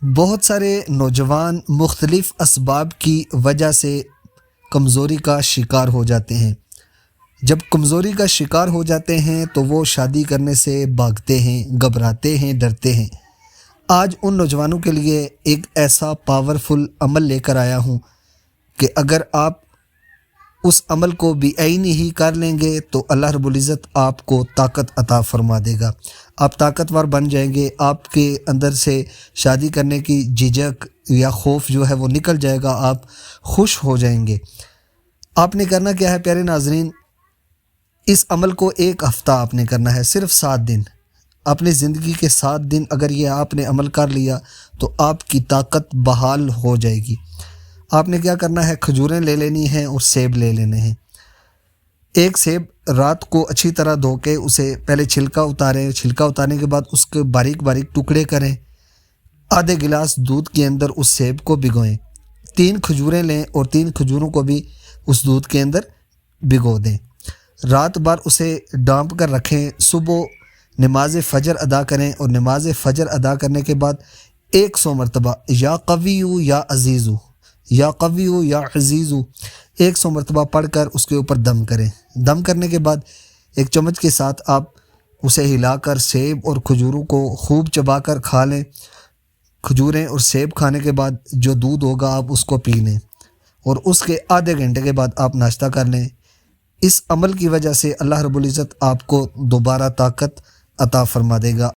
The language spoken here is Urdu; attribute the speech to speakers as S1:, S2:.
S1: بہت سارے نوجوان مختلف اسباب کی وجہ سے کمزوری کا شکار ہو جاتے ہیں۔ جب کمزوری کا شکار ہو جاتے ہیں تو وہ شادی کرنے سے بھاگتے ہیں، گھبراتے ہیں، ڈرتے ہیں۔ آج ان نوجوانوں کے لیے ایک ایسا پاورفل عمل لے کر آیا ہوں کہ اگر آپ اس عمل کو بے عینی ہی کر لیں گے تو اللہ رب العزت آپ کو طاقت عطا فرما دے گا۔ آپ طاقتور بن جائیں گے، آپ کے اندر سے شادی کرنے کی جھجک یا خوف جو ہے وہ نکل جائے گا، آپ خوش ہو جائیں گے۔ آپ نے کرنا کیا ہے پیارے ناظرین؟ اس عمل کو ایک ہفتہ آپ نے کرنا ہے، صرف 7 دن۔ اپنی زندگی کے 7 دن اگر یہ آپ نے عمل کر لیا تو آپ کی طاقت بحال ہو جائے گی۔ آپ نے کیا کرنا ہے؟ کھجوریں لے لینی ہیں اور سیب لے لینے ہیں۔ ایک سیب رات کو اچھی طرح دھو کے اسے پہلے چھلکا اتاریں، چھلکا اتارنے کے بعد اس کے باریک باریک ٹکڑے کریں۔ آدھے گلاس دودھ کے اندر اس سیب کو بھگوئیں۔ 3 کھجوریں لیں اور 3 کھجوروں کو بھی اس دودھ کے اندر بھگو دیں۔ رات بھر اسے ڈانپ کر رکھیں۔ صبح نماز فجر ادا کریں اور نماز فجر ادا کرنے کے بعد 100 مرتبہ یا قویو یا عزیزو، یا قویو یا عزیزو 100 مرتبہ پڑھ کر اس کے اوپر دم کریں۔ دم کرنے کے بعد ایک چمچ کے ساتھ آپ اسے ہلا کر سیب اور کھجوروں کو خوب چبا کر کھا لیں۔ کھجوریں اور سیب کھانے کے بعد جو دودھ ہوگا آپ اس کو پی لیں اور اس کے آدھے گھنٹے کے بعد آپ ناشتہ کر لیں۔ اس عمل کی وجہ سے اللہ رب العزت آپ کو دوبارہ طاقت عطا فرما دے گا۔